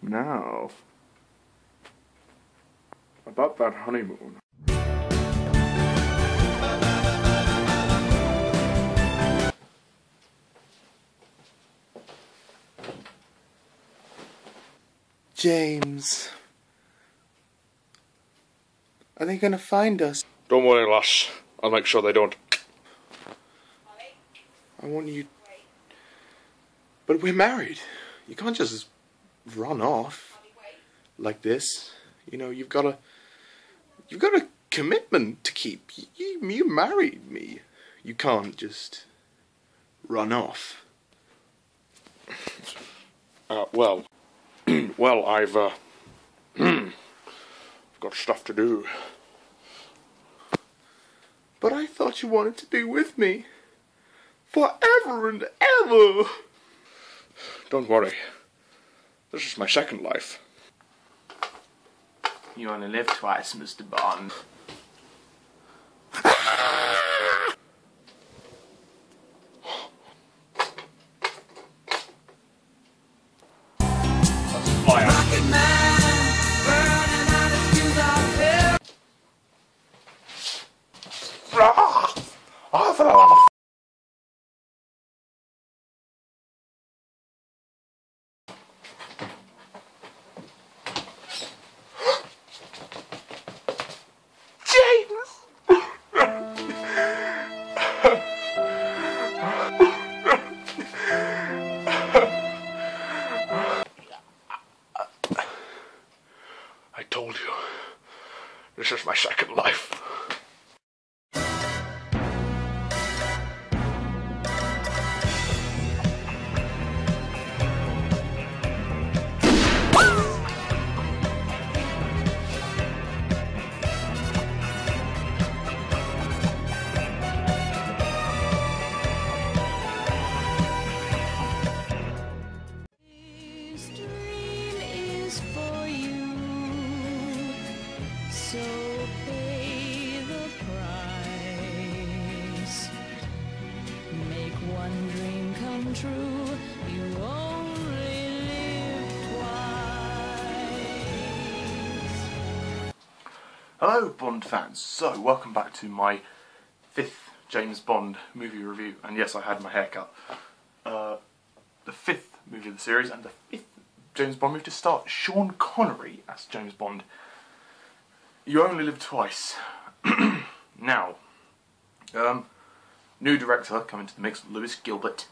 Now, about that honeymoon. James, are they gonna find us? Don't worry, lass. I'll make sure they don't. I want you... But we're married. You can't just run off like this. You know, you've got a commitment to keep. You married me. You can't just run off. Well, I've got stuff to do. But I thought you wanted to be with me forever and ever. Don't worry. This is my second life. You only live twice, Mr. Bond. I told you. This is my second life. True, you only live twice. Hello Bond fans, so welcome back to my 5th James Bond movie review, and yes, I had my hair cut. The 5th movie of the series and the 5th James Bond movie to start. Sean Connery as James Bond. You only live twice. Now, new director coming to the mix, Lois, Gilbert.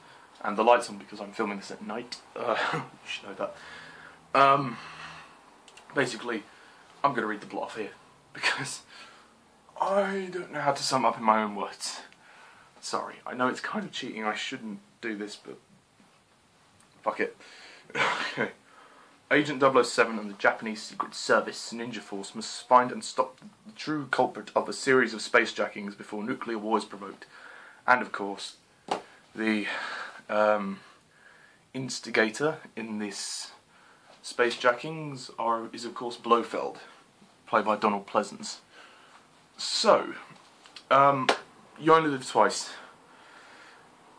And the light's on because I'm filming this at night. You should know that. Basically, I'm going to read the plot off here because I don't know how to sum up in my own words. Sorry, I know it's kind of cheating. I shouldn't do this, but fuck it. Okay. Agent 007 and the Japanese Secret Service Ninja Force must find and stop the true culprit of a series of space jackings before nuclear war is provoked. And of course, the instigator in this space jackings is of course Blofeld, played by Pleasence. So, You Only Live Twice.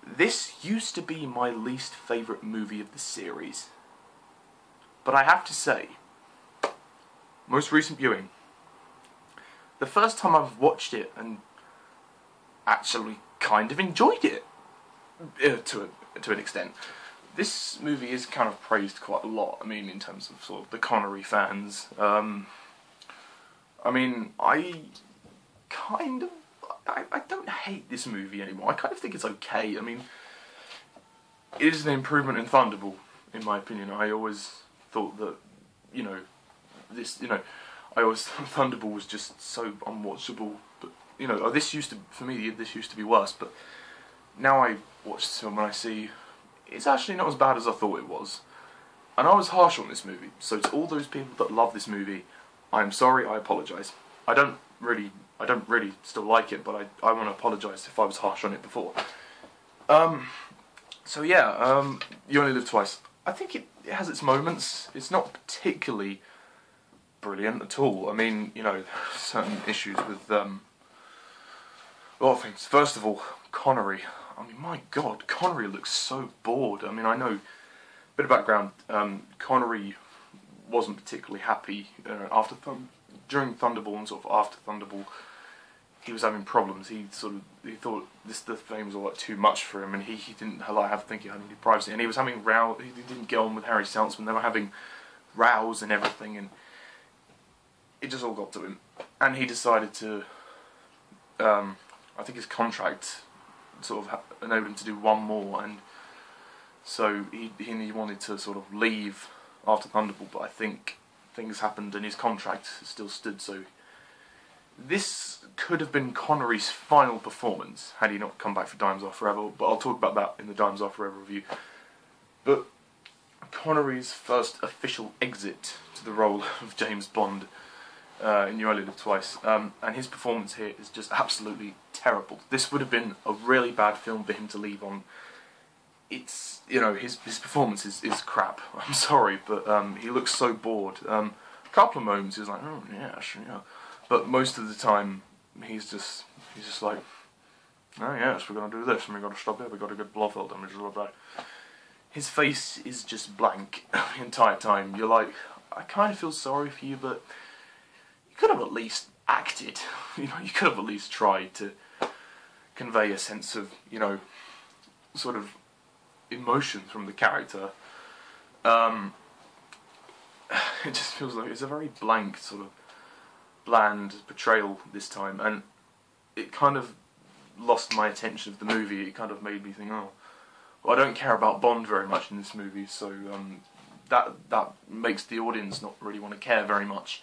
This used to be my least favourite movie of the series, but I have to say, most recent viewing, the first time I've watched it and actually kind of enjoyed it. To an extent. This movie is kind of praised quite a lot, I mean, in terms of sort of the Connery fans. I mean, I don't hate this movie anymore. I kind of think it's okay. I mean, it is an improvement in Thunderball, in my opinion. I always thought that, I always thought Thunderball was just so unwatchable, but, this used to be worse, but now I watch this film and I see it's actually not as bad as I thought it was. And I was harsh on this movie, so to all those people that love this movie, I'm sorry, I apologise. I don't really still like it, but I want to apologise if I was harsh on it before. So yeah, You Only Live Twice. I think it has its moments. It's not particularly brilliant at all. I mean, certain issues with a lot of things. First of all, Connery. I mean, my God, Connery looks so bored. I mean, I know, bit of background, Connery wasn't particularly happy after during Thunderball and sort of after Thunderball. He was having problems. He thought the fame was all like too much for him, and he didn't think he had any privacy. And he was having row. He didn't get on with Harry Saltzman. They were having rows and everything, and it just all got to him. And he decided to. I think his contract sort of enabled him to do one more, and so he wanted to sort of leave after Thunderball. But I think things happened, and his contract still stood. So. This could have been Connery's final performance had he not come back for Diamonds Are Forever, but I'll talk about that in the Diamonds Are Forever review. But Connery's first official exit to the role of James Bond in You Only Live Twice, and his performance here is just absolutely terrible. This would have been a really bad film for him to leave on. It's, you know, his performance is crap. I'm sorry, but he looks so bored. A couple of moments he was like, oh yeah, sure, yeah. But most of the time, he's just like, oh yes, we're gonna do this, and we're gonna stop here. We got a good Blofeld, and blah blah. His face is just blank the entire time. You're like, I kind of feel sorry for you, but you could have at least acted. You know, you could have at least tried to convey a sense of, you know, sort of emotion from the character. It just feels like it's a very blank sort of bland portrayal this time, and it kind of lost my attention of the movie. It kind of made me think, oh, well, I don't care about Bond very much in this movie, so that makes the audience not really want to care very much,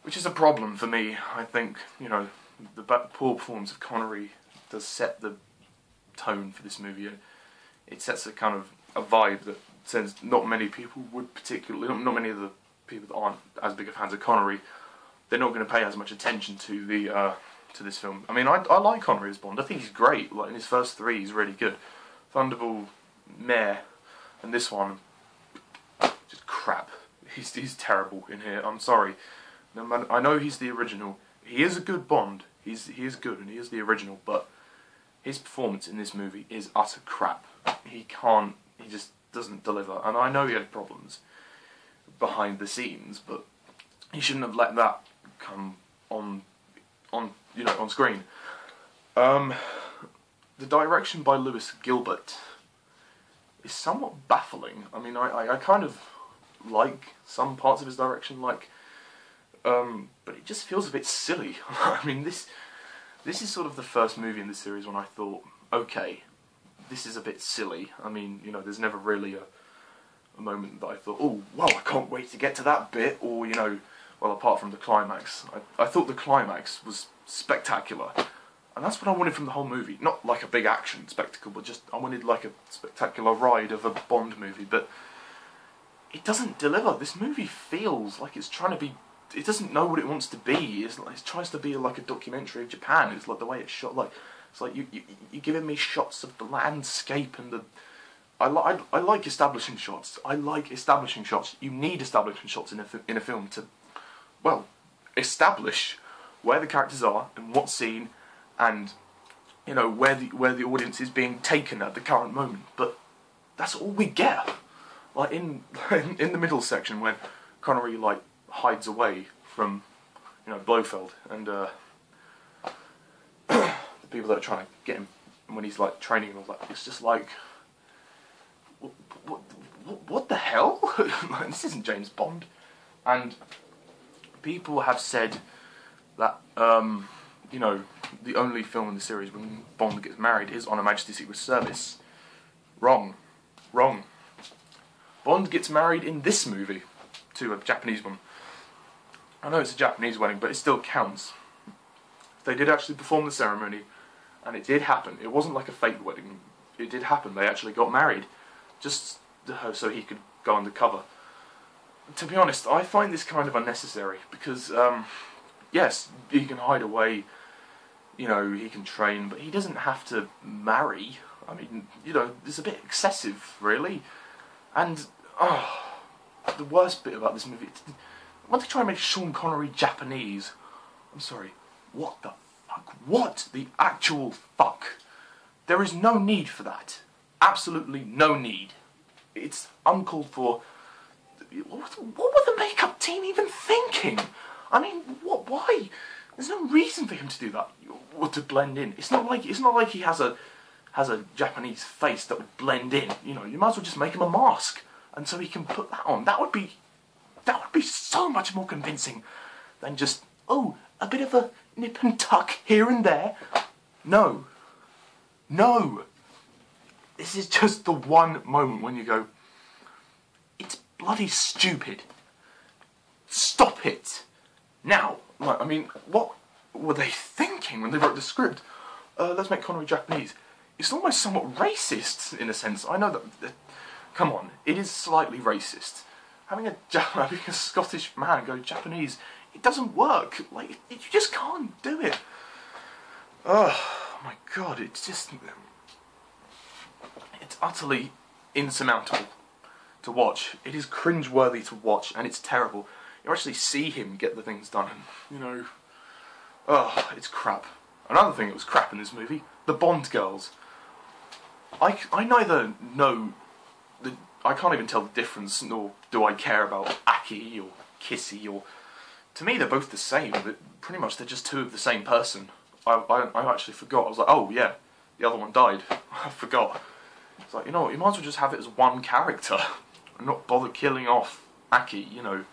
which is a problem for me. I think, you know, the poor performance of Connery does set the tone for this movie. It sets a kind of a vibe that says not many people would particularly, not many of the people that aren't as big of fans of Connery, they're not going to pay as much attention to the to this film. I mean, I like Connery as Bond. I think he's great. Like in his first three, he's really good. Thunderball, meh, and this one, just crap. He's terrible in here. I'm sorry. No matter, I know he's the original. He is a good Bond. He is good, and he is the original. But his performance in this movie is utter crap. He just doesn't deliver. And I know he had problems behind the scenes, but he shouldn't have let that come on screen. The direction by Lewis Gilbert is somewhat baffling. I mean, I kind of like some parts of his direction, but it just feels a bit silly. I mean, this is sort of the first movie in the series when I thought, okay, this is a bit silly. I mean, you know, there's never really a moment that I thought, oh, wow, I can't wait to get to that bit, or, you know, well, apart from the climax. I thought the climax was spectacular, and that's what I wanted from the whole movie. Not like a big action spectacle, but just I wanted like a spectacular ride of a Bond movie, but it doesn't deliver. This movie feels like it's trying to be, it doesn't know what it wants to be. It tries to be like a documentary of Japan. It's like the way it's shot, like, it's like you're giving me shots of the landscape and the, I like establishing shots. I like establishing shots. You need establishing shots in a film to, well, establish where the characters are and what scene, and you know where the audience is being taken at the current moment. But that's all we get. Like in the middle section when Connery like hides away from, you know, Blofeld and the people that are trying to get him, and when he's like training and all that, it's just like, what the hell? Like, this isn't James Bond. And people have said that, you know, the only film in the series when Bond gets married is On Her Majesty's Secret Service. Wrong. Wrong. Bond gets married in this movie to a Japanese one. I know it's a Japanese wedding, but it still counts. They did actually perform the ceremony, and it did happen. It wasn't like a fake wedding. It did happen. They actually got married, just so he could go undercover. To be honest, I find this kind of unnecessary, because, yes, he can hide away, you know, he can train, but he doesn't have to marry. I mean, you know, it's a bit excessive, really. And, the worst bit about this movie, when they try and make Sean Connery Japanese, I'm sorry, what the fuck? What the actual fuck? There is no need for that. Absolutely no need. It's uncalled for. what were the makeup team even thinking? I mean, why? There's no reason for him to do that, or to blend in. It's not like he has a Japanese face that would blend in. You know, you might as well just make him a mask, and so he can put that on. That would be so much more convincing than just, oh, a bit of a nip and tuck here and there. No. This is just the one moment when you go, it's bloody stupid. Stop it. Now, like, I mean, what were they thinking when they wrote the script? Let's make Connery Japanese. It's almost somewhat racist, in a sense. I know that come on, it is slightly racist. Having a Scottish man go Japanese, it doesn't work. Like, you just can't do it. Oh my god, it's just... It's utterly insurmountable to watch. It is cringe-worthy to watch, and it's terrible. You actually see him get the things done, and, you know... Oh, it's crap. Another thing that was crap in this movie, the Bond girls. I neither know... I can't even tell the difference, nor do I care about Aki or Kissy, or... To me, they're both the same, but pretty much they're just two of the same person. I actually forgot. I was like, oh yeah, the other one died. I forgot. It's like, you know what, you might as well just have it as one character, and not bother killing off Aki, you know.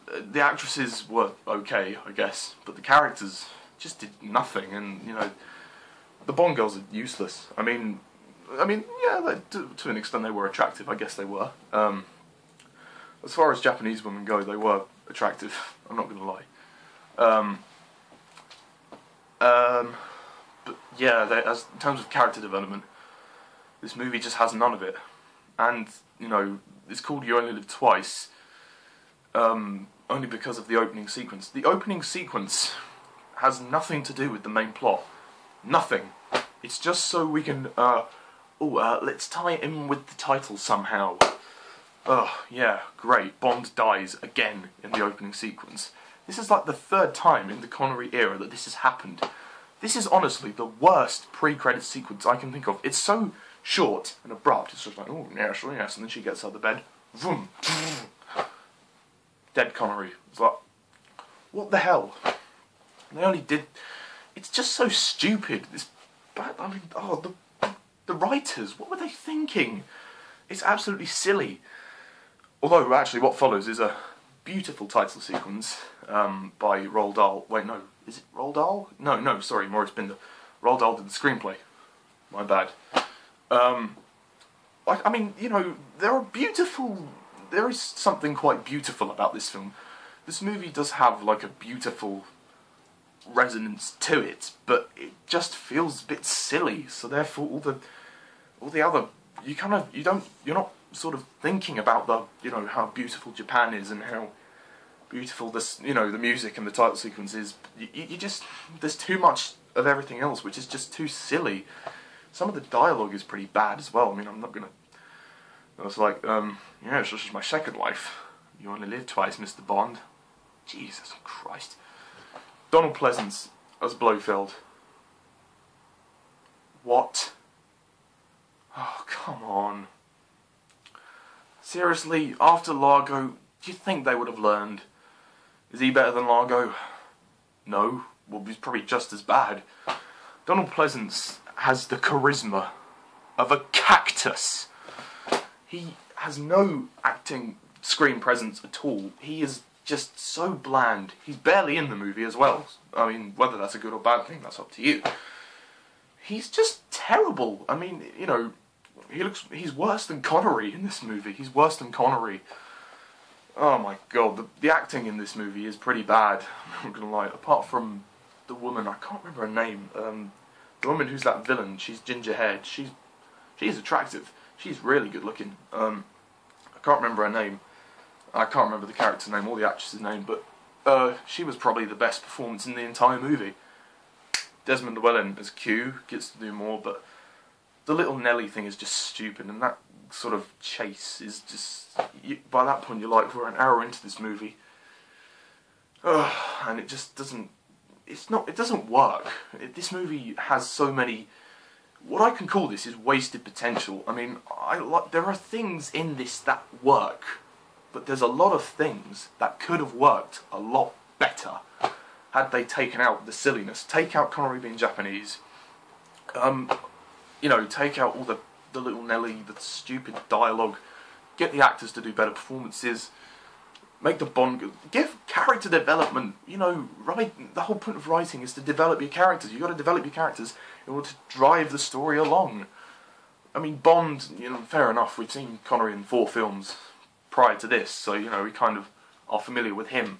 The actresses were okay, I guess, but the characters just did nothing, and, you know, the Bond girls are useless. I mean, yeah, to an extent they were attractive, I guess they were. As far as Japanese women go, they were attractive, I'm not gonna lie. But yeah, as in terms of character development, this movie just has none of it. And, you know, it's called You Only Live Twice, only because of the opening sequence. The opening sequence has nothing to do with the main plot. Nothing. It's just so we can, let's tie it in with the title somehow. Oh, yeah, great. Bond dies again in the opening sequence. This is like the third time in the Connery era that this has happened. This is honestly the worst pre-credit sequence I can think of. It's so short and abrupt. It's just like, oh, yes, and then she gets out of the bed. Vroom. Dead Connery. It's like, what the hell? And they only did... It's just so stupid. It's bad. I mean, oh, the writers, what were they thinking? It's absolutely silly. Although, actually, what follows is a beautiful title sequence by Roald Dahl. Wait, no. Is it Roald Dahl? No, sorry, Maurice Binder. Roald Dahl did the screenplay. My bad. I mean, you know, there is something quite beautiful about this film. This movie does have, like, a beautiful resonance to it, but it just feels a bit silly, so therefore all the other... You're not sort of thinking about the, you know, how beautiful Japan is and how beautiful this, you know, the music and the title sequence is. You just, there's too much of everything else which is just too silly. Some of the dialogue is pretty bad as well. I mean, I'm not gonna... It's like, yeah, this is my second life. You only live twice, Mr. Bond. Jesus Christ. Donald Pleasence as Blofeld. What? Oh, come on. Seriously, after Largo, do you think they would have learned? Is he better than Largo? No. Well, he's probably just as bad. Donald Pleasence has the charisma of a cactus. He has no acting screen presence at all. He is just so bland. He's barely in the movie as well. I mean, whether that's a good or bad thing, that's up to you. He's just terrible. I mean, you know, he's worse than Connery in this movie. He's worse than Connery. Oh my god, the acting in this movie is pretty bad. I'm not gonna lie. Apart from the woman, I can't remember her name. The woman who's that villain, she's ginger haired. She's attractive. She's really good looking. I can't remember her name. I can't remember the character's name or the actress's name, but she was probably the best performance in the entire movie. Desmond Llewellyn as Q gets to do more, but the little Nelly thing is just stupid, and that sort of chase is just... by that point you're like, we're an hour into this movie. And it just doesn't... It doesn't work. This movie has so many... What I can call this is wasted potential. I mean, there are things in this that work. but there's a lot of things that could have worked a lot better had they taken out the silliness. Take out Connery being Japanese. You know, take out all the little Nelly, the stupid dialogue. Get the actors to do better performances. Make the Bond... Give character development. You know, the whole point of writing is to develop your characters. You've got to develop your characters in order to drive the story along. I mean, Bond, you know, fair enough. We've seen Connery in 4 films prior to this, so, you know, we kind of are familiar with him.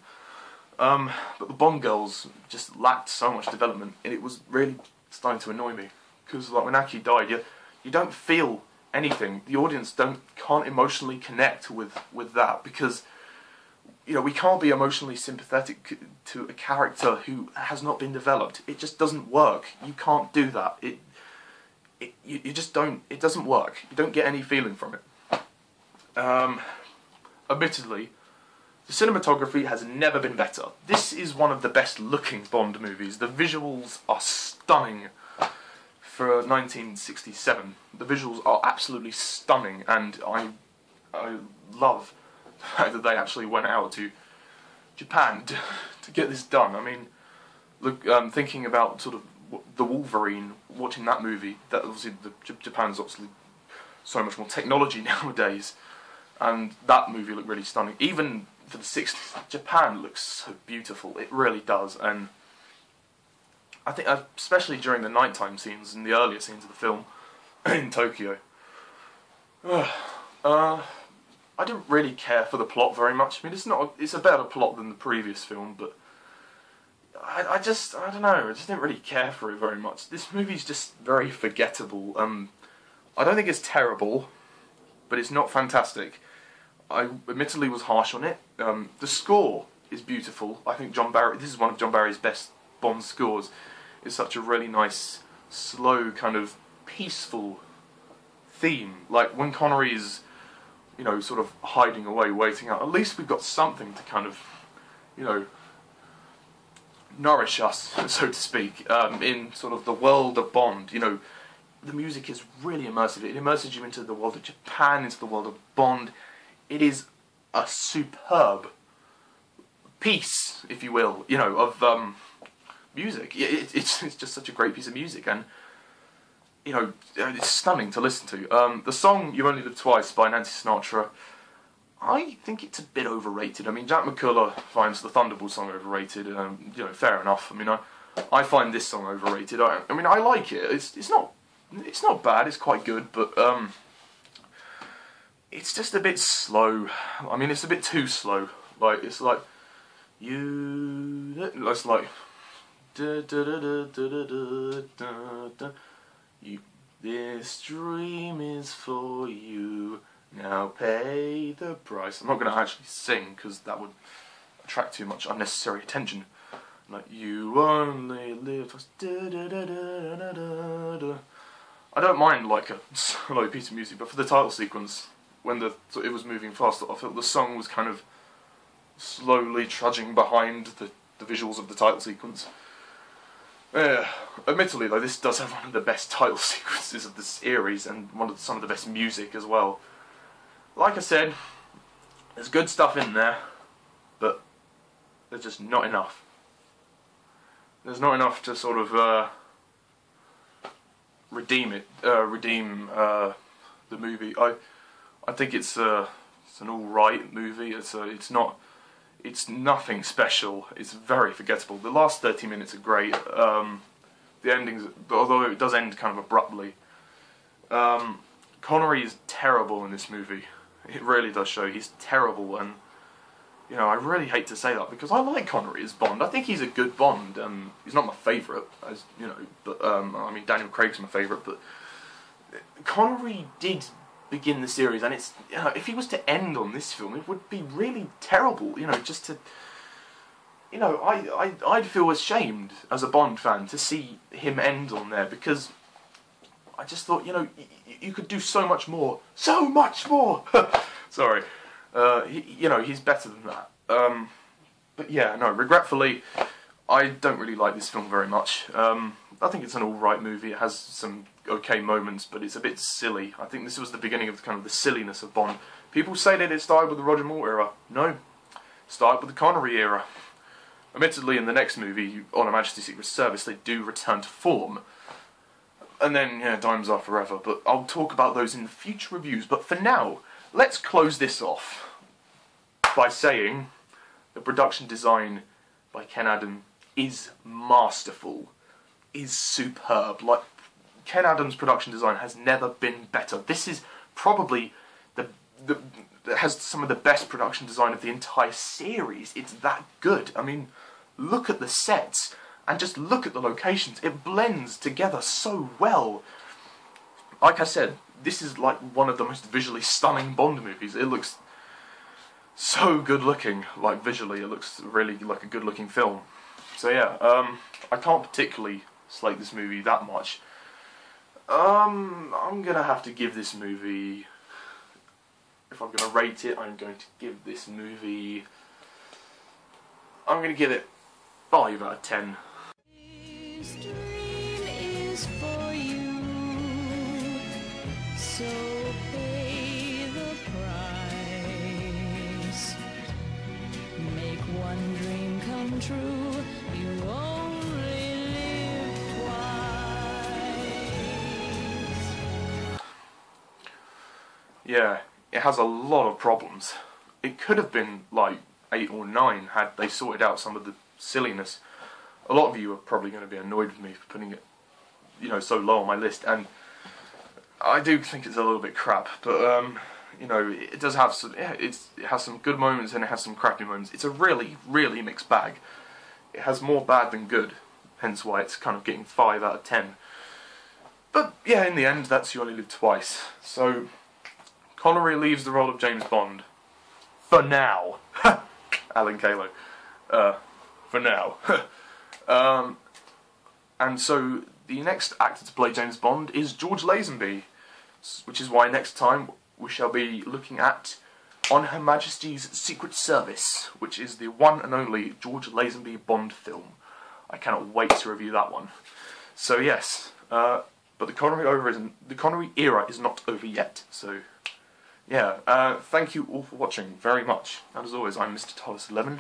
But the Bond girls just lacked so much development, and it was really starting to annoy me. Because, like, when Aki died, you don't feel anything. The audience can't emotionally connect with that, because, you know, we can't be emotionally sympathetic to a character who has not been developed. It just doesn't work. You can't do that. You just don't. It doesn't work. You don't get any feeling from it. Admittedly, the cinematography has never been better. This is one of the best looking Bond movies. The visuals are stunning for 1967. The visuals are absolutely stunning, and I love the fact that they actually went out to Japan to get this done. I mean, look, thinking about sort of the Wolverine, watching that movie, that obviously Japan's obviously so much more technology nowadays, and that movie looked really stunning. Even for the 60s, Japan looks so beautiful. It really does, and I think especially during the nighttime scenes and the earlier scenes of the film in Tokyo. I didn't really care for the plot very much. I mean, it's a better plot than the previous film, but I don't know, I just didn't really care for it very much. This movie's just very forgettable. I don't think it's terrible, but it's not fantastic. I admittedly was harsh on it. The score is beautiful. I think this is one of John Barry's best Bond scores. It's such a really nice, slow, kind of peaceful theme. Like when Connery's, you know, sort of hiding away, waiting out, at least we've got something to kind of, you know, nourish us, so to speak, in sort of the world of Bond. You know, the music is really immersive. It immerses you into the world of Japan, into the world of Bond. It is a superb piece, if you will, you know, of music. It's just such a great piece of music, and, you know, it's stunning to listen to. The song "You Only Live Twice" by Nancy Sinatra, I think it's a bit overrated. I mean, Jack McCullough finds the Thunderball song overrated, you know, fair enough. I mean, I find this song overrated. I mean, I like it. It's not bad. It's quite good, but it's just a bit slow. I mean, it's a bit too slow. Like, it's like it's like da, da, da, da, da, da, da, da. This dream is for you. Now pay the price. I'm not going to actually sing because that would attract too much unnecessary attention. Like, you only live. Da, da, da, da, da, da, da. I don't mind like a slow piece of music, but for the title sequence, when it was moving fast, I felt the song was kind of slowly trudging behind the visuals of the title sequence. Admittedly, though, this does have one of the best title sequences of the series and some of the best music as well. Like I said, there's good stuff in there, but there's just not enough. There's not enough to sort of redeem the movie. I think it's an all-right movie. It's nothing special. It's very forgettable. The last 30 minutes are great. The endings, although it does end kind of abruptly. Connery is terrible in this movie. It really does show. He's terrible, and, you know, I really hate to say that because I like Connery as Bond. I think he's a good Bond. He's not my favourite, as you know, but I mean, Daniel Craig's my favourite. But Connery did begin the series, and it's, you know, if he was to end on this film, it would be really terrible. You know, just to, you know, I'd feel ashamed as a Bond fan to see him end on there, because I just thought, you know, you could do so much more. So much more! Sorry. You know, he's better than that. But yeah, no, regretfully, I don't really like this film very much. I think it's an alright movie. It has some okay moments, but it's a bit silly. I think this was the beginning of kind of the silliness of Bond. People say that it started with the Roger Moore era. No, it started with the Connery era. Admittedly, in the next movie, On Her Majesty's Secret Service, they do return to form. And then, yeah, diamonds are forever, but I'll talk about those in future reviews. But for now, let's close this off by saying the production design by Ken Adam is masterful, is superb. Like, Ken Adams' production design has never been better. This is probably that has some of the best production design of the entire series. It's that good. I mean, look at the sets and just look at the locations. It blends together so well. Like I said, this is like one of the most visually stunning Bond movies. It looks so good looking. Like, visually, it looks really like a good looking film. So yeah, I can't particularly slate this movie that much. I'm gonna have to give this movie, if I'm gonna rate it, I'm going to give this movie, I'm gonna give it 5 out of 10. This dream is for you, so pay the price. Make one dream come true. You only live twice. Yeah, it has a lot of problems. It could have been like 8 or 9 had they sorted out some of the silliness. A lot of you are probably going to be annoyed with me for putting it, you know, so low on my list, and I do think it's a little bit crap, but you know, it does have some, yeah, it has some good moments and it has some crappy moments. It's a really, really mixed bag. It has more bad than good, hence why it's kind of getting 5 out of 10. But yeah, in the end, that's You Only Live Twice. So Connery leaves the role of James Bond. For now. Alan Kalo. For now. And so the next actor to play James Bond is George Lazenby, which is why next time we shall be looking at On Her Majesty's Secret Service, which is the one and only George Lazenby Bond film. I cannot wait to review that one. So yes, but the Connery era is not over yet. So yeah, thank you all for watching very much. And as always, I'm Mr. Thomas11.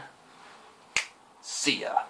See ya.